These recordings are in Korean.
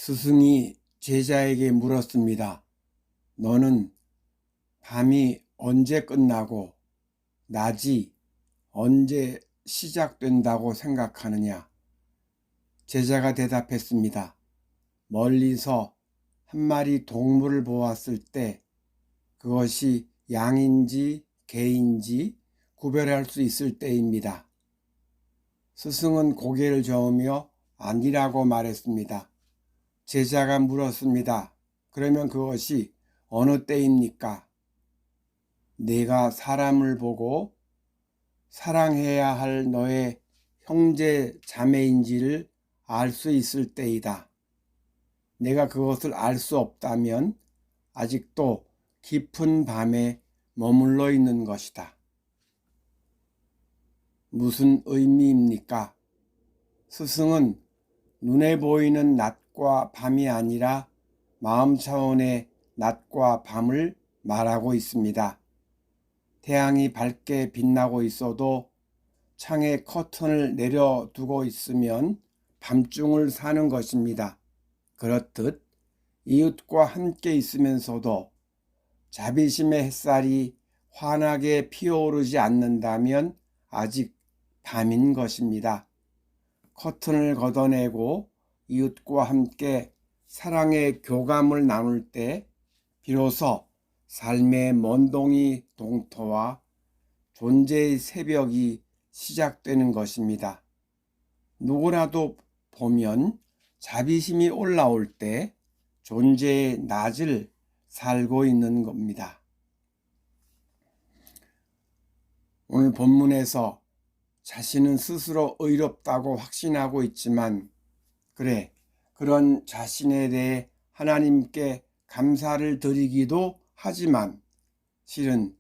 스승이 제자에게 물었습니다. 너는 밤이 언제 끝나고 낮이 언제 시작된다고 생각하느냐? 제자가 대답했습니다. 멀리서 한 마리 동물을 보았을 때 그것이 양인지 개인지 구별할 수 있을 때입니다. 스승은 고개를 저으며 아니라고 말했습니다. 제자가 물었습니다. 그러면 그것이 어느 때입니까? 내가 사람을 보고 사랑해야 할 너의 형제 자매인지를 알 수 있을 때이다. 내가 그것을 알 수 없다면 아직도 깊은 밤에 머물러 있는 것이다. 무슨 의미입니까? 스승은 눈에 보이는 낮과 밤이 아니라 마음 차원의 낮과 밤을 말하고 있습니다. 태양이 밝게 빛나고 있어도 창에 커튼을 내려두고 있으면 밤중을 사는 것입니다. 그렇듯 이웃과 함께 있으면서도 자비심의 햇살이 환하게 피어오르지 않는다면 아직 밤인 것입니다. 커튼을 걷어내고 이웃과 함께 사랑의 교감을 나눌 때 비로소 삶의 먼동이 동토와 존재의 새벽이 시작되는 것입니다. 누구라도 보면 자비심이 올라올 때 존재의 낮을 살고 있는 겁니다. 오늘 본문에서 자신은 스스로 의롭다고 확신하고 있지만 그런 자신에 대해 하나님께 감사를 드리기도 하지만 실은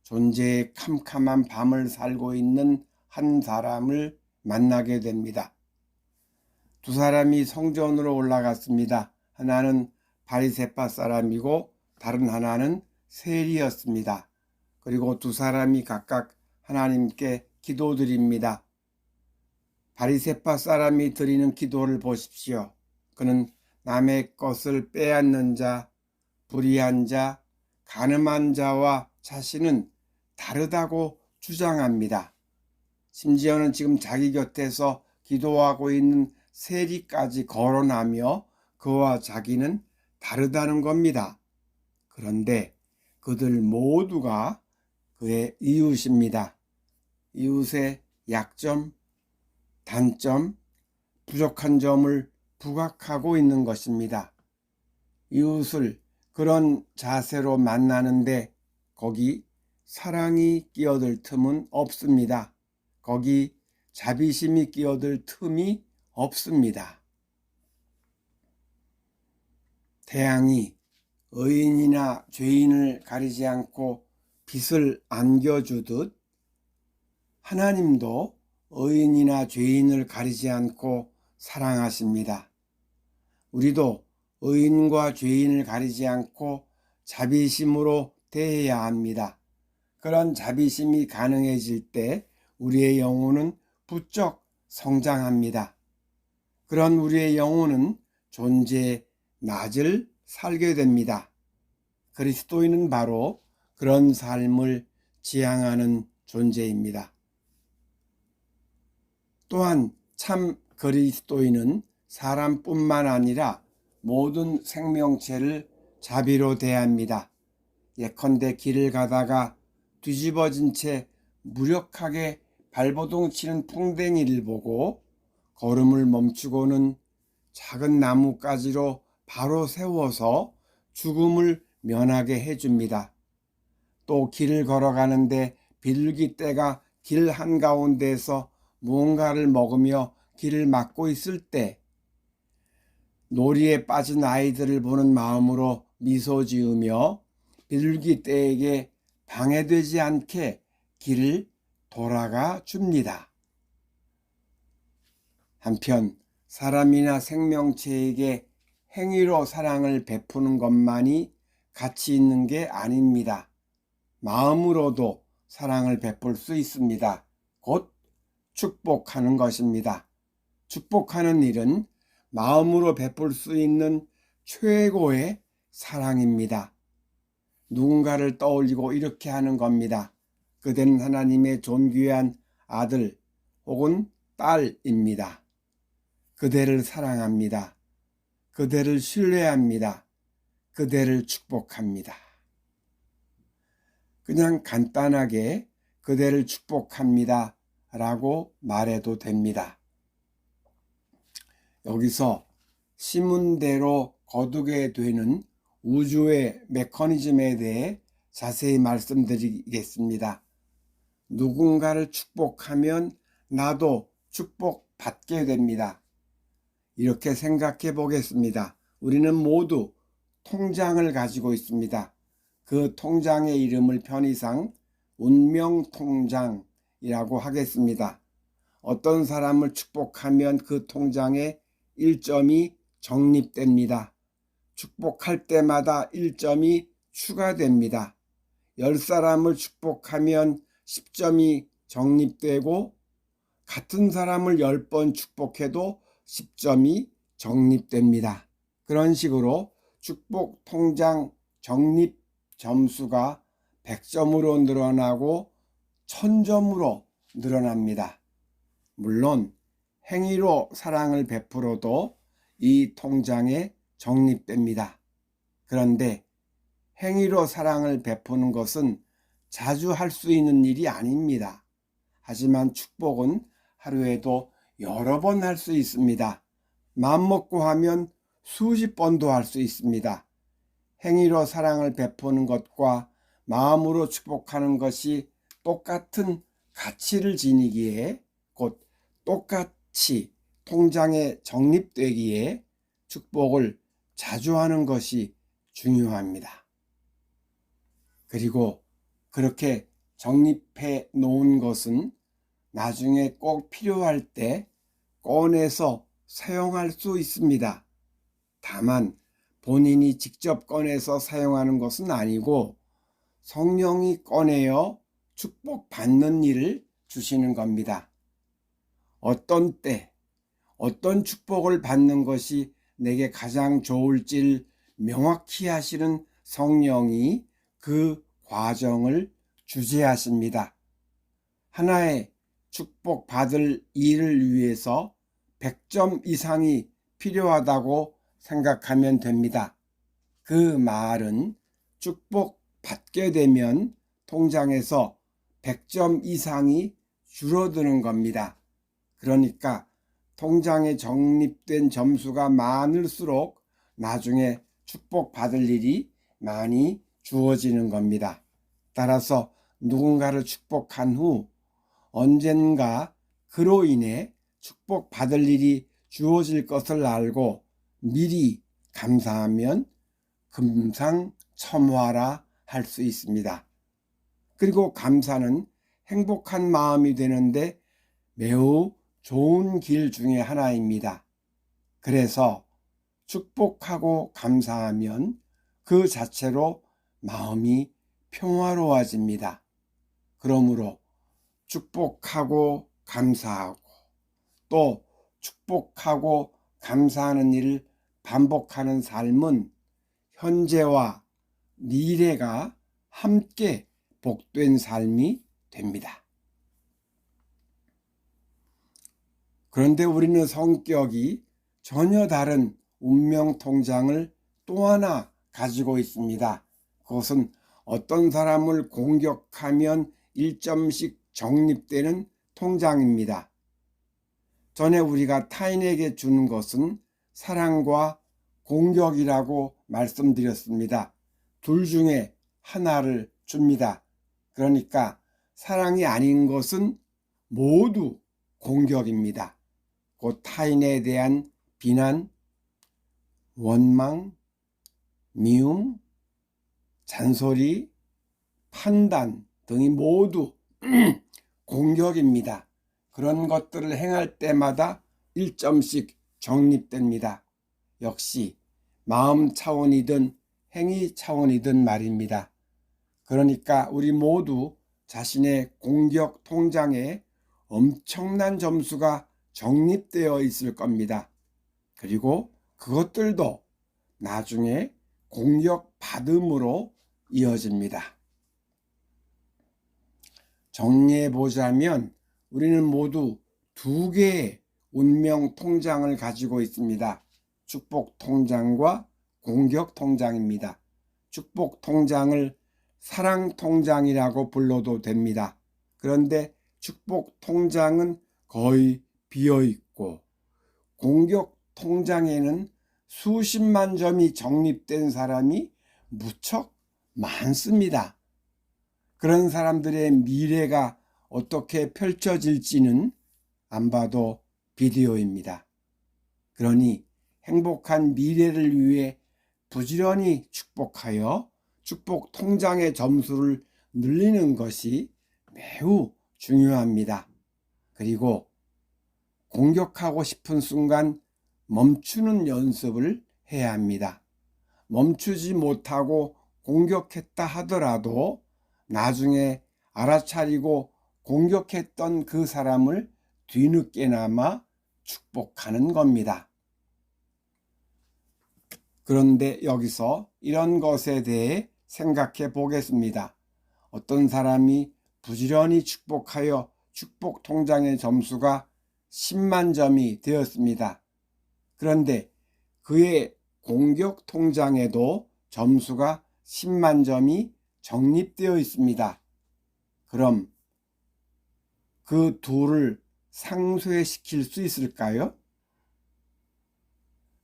존재의 캄캄한 밤을 살고 있는 한 사람을 만나게 됩니다. 두 사람이 성전으로 올라갔습니다. 하나는 바리새파 사람이고 다른 하나는 세리였습니다. 그리고 두 사람이 각각 하나님께 기도드립니다. 바리새파 사람이 드리는 기도를 보십시오. 그는 남의 것을 빼앗는 자, 불의한 자, 간음한 자와 자신은 다르다고 주장합니다. 심지어는 지금 자기 곁에서 기도하고 있는 세리까지 거론하며 그와 자기는 다르다는 겁니다. 그런데 그들 모두가 그의 이웃입니다. 이웃의 약점, 단점, 부족한 점을 부각하고 있는 것입니다. 이웃을 그런 자세로 만나는데 거기 사랑이 끼어들 틈은 없습니다. 거기 자비심이 끼어들 틈이 없습니다. 태양이 의인이나 죄인을 가리지 않고 빛을 안겨주듯 하나님도 의인이나 죄인을 가리지 않고 사랑하십니다. 우리도 의인과 죄인을 가리지 않고 자비심으로 대해야 합니다. 그런 자비심이 가능해질 때 우리의 영혼은 부쩍 성장합니다. 그런 우리의 영혼은 존재의 낮을 살게 됩니다. 그리스도인은 바로 그런 삶을 지향하는 존재입니다. 또한 참 그리스도인은 사람뿐만 아니라 모든 생명체를 자비로 대합니다. 예컨대 길을 가다가 뒤집어진 채 무력하게 발버둥 치는 풍뎅이를 보고 걸음을 멈추고는 작은 나뭇가지로 바로 세워서 죽음을 면하게 해줍니다. 또 길을 걸어가는데 비둘기떼가 길 한가운데에서 무언가를 먹으며 길을 막고 있을 때 놀이에 빠진 아이들을 보는 마음으로 미소 지으며 비둘기떼에게 방해되지 않게 길을 돌아가 줍니다. 한편 사람이나 생명체에게 행위로 사랑을 베푸는 것만이 가치 있는 게 아닙니다. 마음으로도 사랑을 베풀 수 있습니다. 곧 축복하는 것입니다. 축복하는 일은 마음으로 베풀 수 있는 최고의 사랑입니다. 누군가를 떠올리고 이렇게 하는 겁니다. 그대는 하나님의 존귀한 아들 혹은 딸입니다. 그대를 사랑합니다. 그대를 신뢰합니다. 그대를 축복합니다. 그냥 간단하게 그대를 축복합니다 라고 말해도 됩니다. 여기서 시문대로 거두게 되는 우주의 메커니즘에 대해 자세히 말씀드리겠습니다. 누군가를 축복하면 나도 축복받게 됩니다. 이렇게 생각해 보겠습니다. 우리는 모두 통장을 가지고 있습니다. 그 통장의 이름을 편의상 운명통장이라고 하겠습니다. 어떤 사람을 축복하면 그 통장에 1점이 적립됩니다. 축복할 때마다 1점이 추가됩니다. 10사람을 축복하면 10점이 적립되고 같은 사람을 10번 축복해도 10점이 적립됩니다. 그런 식으로 축복 통장 적립 점수가 100점으로 늘어나고 1000점으로 늘어납니다. 물론 행위로 사랑을 베풀어도 이 통장에 적립됩니다. 그런데 행위로 사랑을 베푸는 것은 자주 할 수 있는 일이 아닙니다. 하지만 축복은 하루에도 여러 번 할 수 있습니다. 마음먹고 하면 수십 번도 할 수 있습니다. 행위로 사랑을 베푸는 것과 마음으로 축복하는 것이 똑같은 가치를 지니기에 곧 똑같이 통장에 적립되기에 축복을 자주 하는 것이 중요합니다. 그리고 그렇게 적립해 놓은 것은 나중에 꼭 필요할 때 꺼내서 사용할 수 있습니다. 다만 본인이 직접 꺼내서 사용하는 것은 아니고 성령이 꺼내어 축복받는 일을 주시는 겁니다. 어떤 때, 어떤 축복을 받는 것이 내게 가장 좋을지를 명확히 하시는 성령이 그 과정을 주재하십니다. 하나의 축복받을 일을 위해서 100점 이상이 필요하다고 생각하면 됩니다. 그 말은 축복받게 되면 통장에서 100점 이상이 줄어드는 겁니다. 그러니까 통장에 적립된 점수가 많을수록 나중에 축복받을 일이 많이 주어지는 겁니다. 따라서 누군가를 축복한 후 언젠가 그로 인해 축복받을 일이 주어질 것을 알고 미리 감사하면 금상첨화라 할 수 있습니다. 그리고 감사는 행복한 마음이 되는데 매우 좋은 길 중에 하나입니다. 그래서 축복하고 감사하면 그 자체로 마음이 평화로워집니다. 그러므로 축복하고 감사하고 또 축복하고 감사하는 일을 반복하는 삶은 현재와 미래가 함께 복된 삶이 됩니다. 그런데 우리는 성격이 전혀 다른 운명통장을 또 하나 가지고 있습니다. 그것은 어떤 사람을 공격하면 1점씩 적립되는 통장입니다. 전에 우리가 타인에게 주는 것은 사랑과 공격이라고 말씀드렸습니다. 둘 중에 하나를 줍니다. 그러니까 사랑이 아닌 것은 모두 공격입니다. 곧 타인에 대한 비난, 원망, 미움, 잔소리, 판단 등이 모두 공격입니다. 그런 것들을 행할 때마다 1점씩 적립됩니다. 역시 마음 차원이든 행위 차원이든 말입니다. 그러니까 우리 모두 자신의 공격 통장에 엄청난 점수가 적립되어 있을 겁니다. 그리고 그것들도 나중에 공격받음으로 이어집니다. 정리해보자면 우리는 모두 두 개의 운명 통장을 가지고 있습니다. 축복 통장과 공격 통장입니다. 축복 통장을 사랑 통장이라고 불러도 됩니다. 그런데 축복 통장은 거의 비어 있고 공격 통장에는 수십만 점이 적립된 사람이 무척 많습니다. 그런 사람들의 미래가 어떻게 펼쳐질지는 안 봐도 비디오입니다. 그러니 행복한 미래를 위해 부지런히 축복하여 축복 통장의 점수를 늘리는 것이 매우 중요합니다. 그리고 공격하고 싶은 순간 멈추는 연습을 해야 합니다. 멈추지 못하고 공격했다 하더라도 나중에 알아차리고 공격했던 그 사람을 뒤늦게나마 축복하는 겁니다. 그런데 여기서 이런 것에 대해 생각해 보겠습니다. 어떤 사람이 부지런히 축복하여 축복 통장의 점수가 10만 점이 되었습니다. 그런데 그의 공격 통장에도 점수가 10만 점이 적립되어 있습니다. 그럼 그 둘을 상쇄시킬 수 있을까요?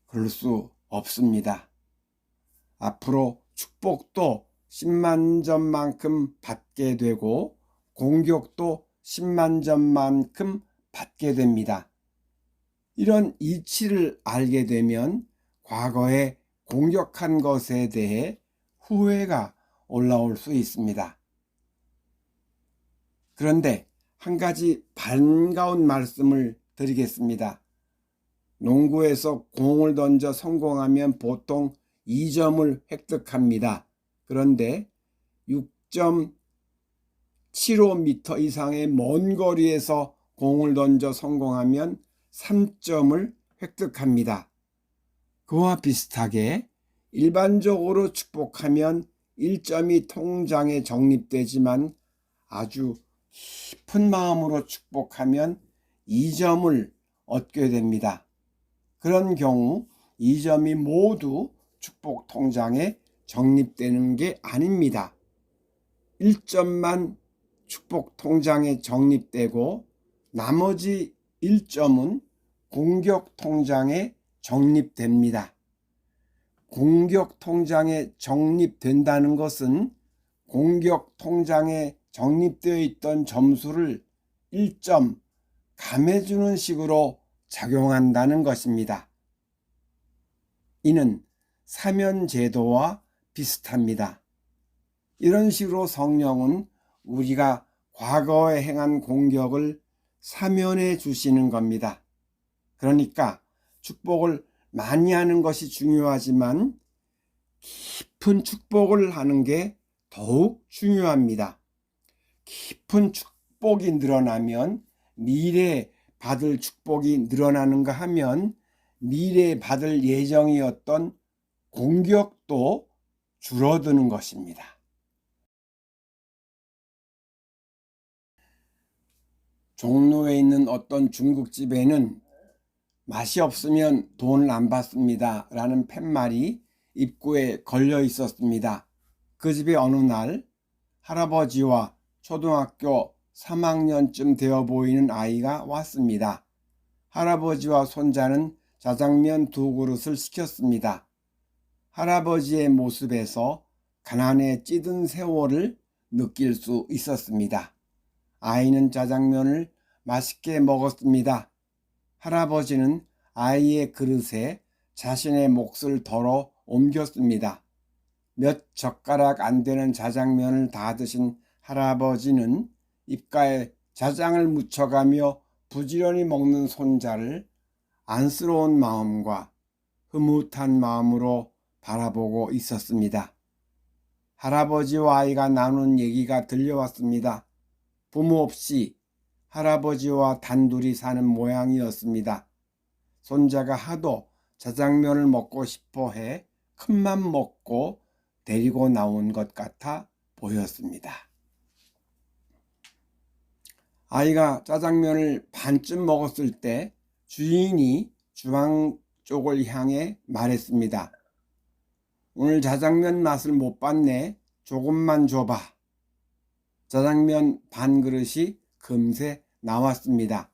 그럴 수 없습니다. 앞으로 축복도 10만 점만큼 받게 되고 공격도 10만 점만큼 받게 됩니다. 이런 이치를 알게 되면 과거에 공격한 것에 대해 후회가 올라올 수 있습니다. 그런데 한 가지 반가운 말씀을 드리겠습니다. 농구에서 공을 던져 성공하면 보통 2점을 획득합니다. 그런데 6.75m 이상의 먼 거리에서 공을 던져 성공하면 3점을 획득합니다. 그와 비슷하게 일반적으로 축복하면 1점이 통장에 적립되지만 아주 깊은 마음으로 축복하면 2점을 얻게 됩니다. 그런 경우 2점이 모두 축복 통장에 적립되는 게 아닙니다. 1점만 축복 통장에 적립되고 나머지 1점은 공격 통장에 적립됩니다. 공격 통장에 적립된다는 것은 공격 통장에 적립되어 있던 점수를 1점 감해주는 식으로 작용한다는 것입니다. 이는 사면제도와 비슷합니다. 이런 식으로 성령은 우리가 과거에 행한 공격을 사면해 주시는 겁니다. 그러니까 축복을 많이 하는 것이 중요하지만 깊은 축복을 하는 게 더욱 중요합니다. 깊은 축복이 늘어나면 미래에 받을 축복이 늘어나는가 하면 미래에 받을 예정이었던 공격도 줄어드는 것입니다. 종로에 있는 어떤 중국집에는 맛이 없으면 돈을 안 받습니다 라는 팻말이 입구에 걸려 있었습니다. 그 집에 어느 날 할아버지와 초등학교 3학년쯤 되어 보이는 아이가 왔습니다. 할아버지와 손자는 짜장면 2그릇을 시켰습니다. 할아버지의 모습에서 가난에 찌든 세월을 느낄 수 있었습니다. 아이는 짜장면을 맛있게 먹었습니다. 할아버지는 아이의 그릇에 자신의 몫을 덜어 옮겼습니다. 몇 젓가락 안 되는 짜장면을 다 드신 할아버지는 입가에 짜장을 묻혀가며 부지런히 먹는 손자를 안쓰러운 마음과 흐뭇한 마음으로 바라보고 있었습니다. 할아버지와 아이가 나눈 얘기가 들려왔습니다. 부모 없이 할아버지와 단둘이 사는 모양이었습니다. 손자가 하도 자장면을 먹고 싶어 해 큰맘 먹고 데리고 나온 것 같아 보였습니다. 아이가 짜장면을 반쯤 먹었을 때 주인이 주방 쪽을 향해 말했습니다. 오늘 짜장면 맛을 못 봤네. 조금만 줘봐. 짜장면 반 그릇이 금세 나왔습니다.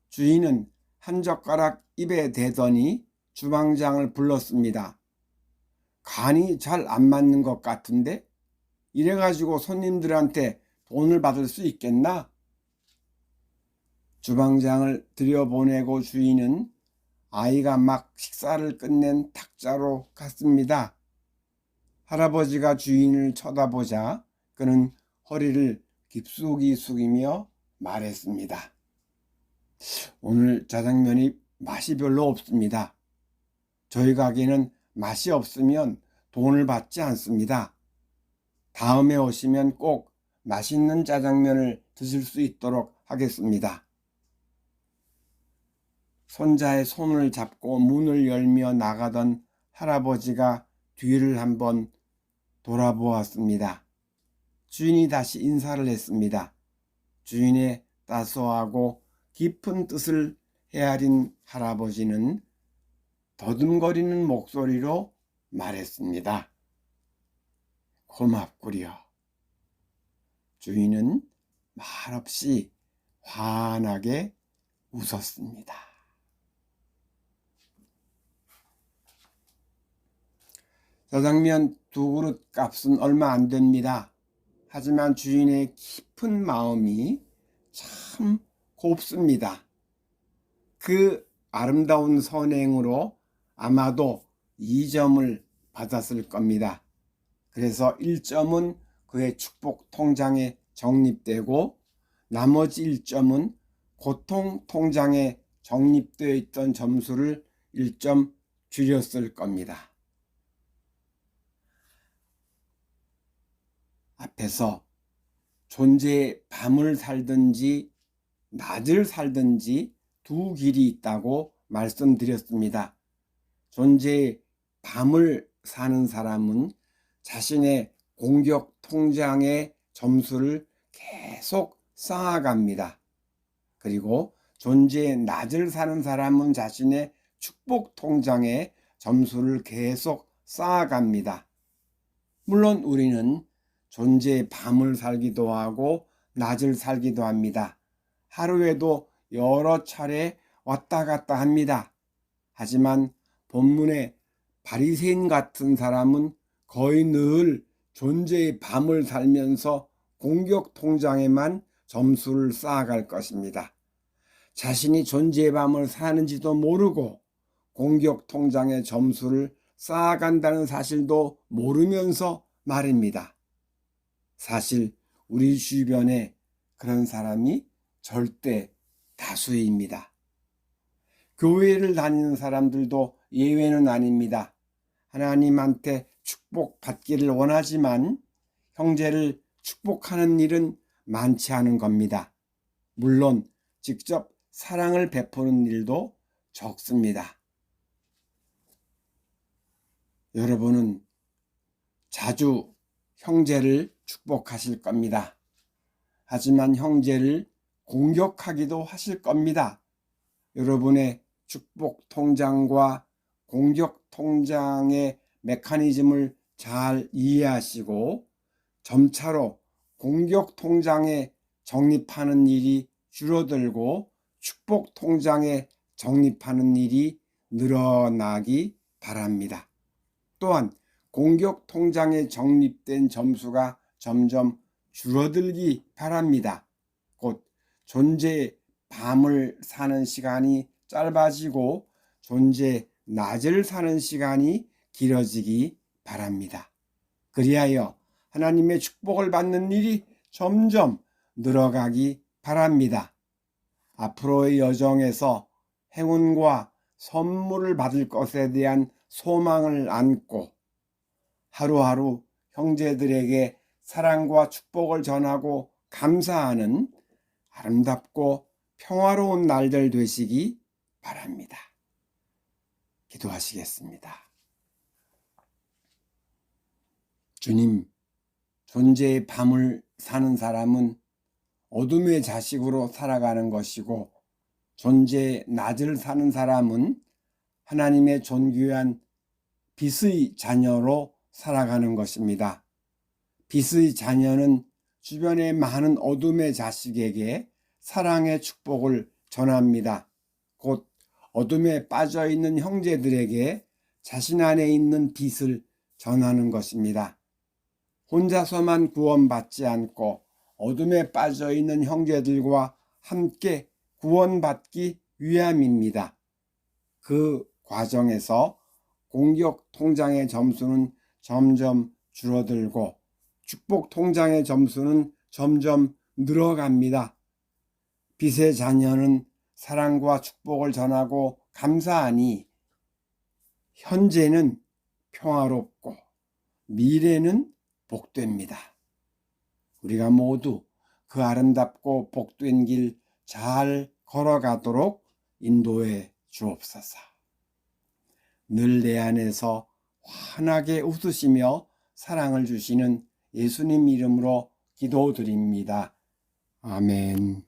주인은 한 젓가락 입에 대더니 주방장을 불렀습니다. 간이 잘 안 맞는 것 같은데? 이래가지고 손님들한테 돈을 받을 수 있겠나? 주방장을 들여보내고 주인은 아이가 막 식사를 끝낸 탁자로 갔습니다. 할아버지가 주인을 쳐다보자 그는 허리를 깊숙이 숙이며 말했습니다. 오늘 짜장면이 맛이 별로 없습니다. 저희 가게는 맛이 없으면 돈을 받지 않습니다. 다음에 오시면 꼭 맛있는 짜장면을 드실 수 있도록 하겠습니다. 손자의 손을 잡고 문을 열며 나가던 할아버지가 뒤를 한번 돌아보았습니다. 주인이 다시 인사를 했습니다. 주인의 따스하고 깊은 뜻을 헤아린 할아버지는 더듬거리는 목소리로 말했습니다. 고맙구려. 주인은 말없이 환하게 웃었습니다. 짜장면 2그릇 값은 얼마 안 됩니다. 하지만 주인의 깊은 마음이 참 곱습니다. 그 아름다운 선행으로 아마도 2점을 받았을 겁니다. 그래서 1점은 그의 축복 통장에 적립되고 나머지 1점은 고통 통장에 적립되어 있던 점수를 1점 줄였을 겁니다. 앞에서 존재의 밤을 살든지 낮을 살든지 두 길이 있다고 말씀드렸습니다. 존재의 밤을 사는 사람은 자신의 공격 통장의 점수를 계속 쌓아갑니다. 그리고 존재의 낮을 사는 사람은 자신의 축복 통장의 점수를 계속 쌓아갑니다. 물론 우리는 존재의 밤을 살기도 하고 낮을 살기도 합니다. 하루에도 여러 차례 왔다 갔다 합니다. 하지만 본문의 바리새인 같은 사람은 거의 늘 존재의 밤을 살면서 공격 통장에만 점수를 쌓아갈 것입니다. 자신이 존재의 밤을 사는지도 모르고 공격 통장에 점수를 쌓아간다는 사실도 모르면서 말입니다. 사실 우리 주변에 그런 사람이 절대 다수입니다. 교회를 다니는 사람들도 예외는 아닙니다. 하나님한테 축복받기를 원하지만 형제를 축복하는 일은 많지 않은 겁니다. 물론 직접 사랑을 베푸는 일도 적습니다. 여러분은 자주 형제를 축복하실 겁니다. 하지만 형제를 공격하기도 하실 겁니다. 여러분의 축복 통장과 공격 통장의 메커니즘을 잘 이해하시고 점차로 공격 통장에 적립하는 일이 줄어들고 축복 통장에 적립하는 일이 늘어나기 바랍니다. 또한 공격 통장에 적립된 점수가 점점 줄어들기 바랍니다. 곧 존재의 밤을 사는 시간이 짧아지고 존재의 낮을 사는 시간이 길어지기 바랍니다. 그리하여 하나님의 축복을 받는 일이 점점 늘어가기 바랍니다. 앞으로의 여정에서 행운과 선물을 받을 것에 대한 소망을 안고 하루하루 형제들에게 사랑과 축복을 전하고 감사하는 아름답고 평화로운 날들 되시기 바랍니다. 기도하시겠습니다. 주님, 존재의 밤을 사는 사람은 어둠의 자식으로 살아가는 것이고, 존재의 낮을 사는 사람은 하나님의 존귀한 빛의 자녀로 살아가는 것입니다. 빛의 자녀는 주변의 많은 어둠의 자식에게 사랑의 축복을 전합니다. 곧 어둠에 빠져있는 형제들에게 자신 안에 있는 빛을 전하는 것입니다. 혼자서만 구원받지 않고 어둠에 빠져있는 형제들과 함께 구원받기 위함입니다. 그 과정에서 공격 통장의 점수는 점점 줄어들고 축복 통장의 점수는 점점 늘어갑니다. 빛의 자녀는 사랑과 축복을 전하고 감사하니 현재는 평화롭고 미래는 복됩니다. 우리가 모두 그 아름답고 복된 길 잘 걸어가도록 인도해 주옵소서. 늘 내 안에서 환하게 웃으시며 사랑을 주시는 예수님 이름으로 기도드립니다. 아멘.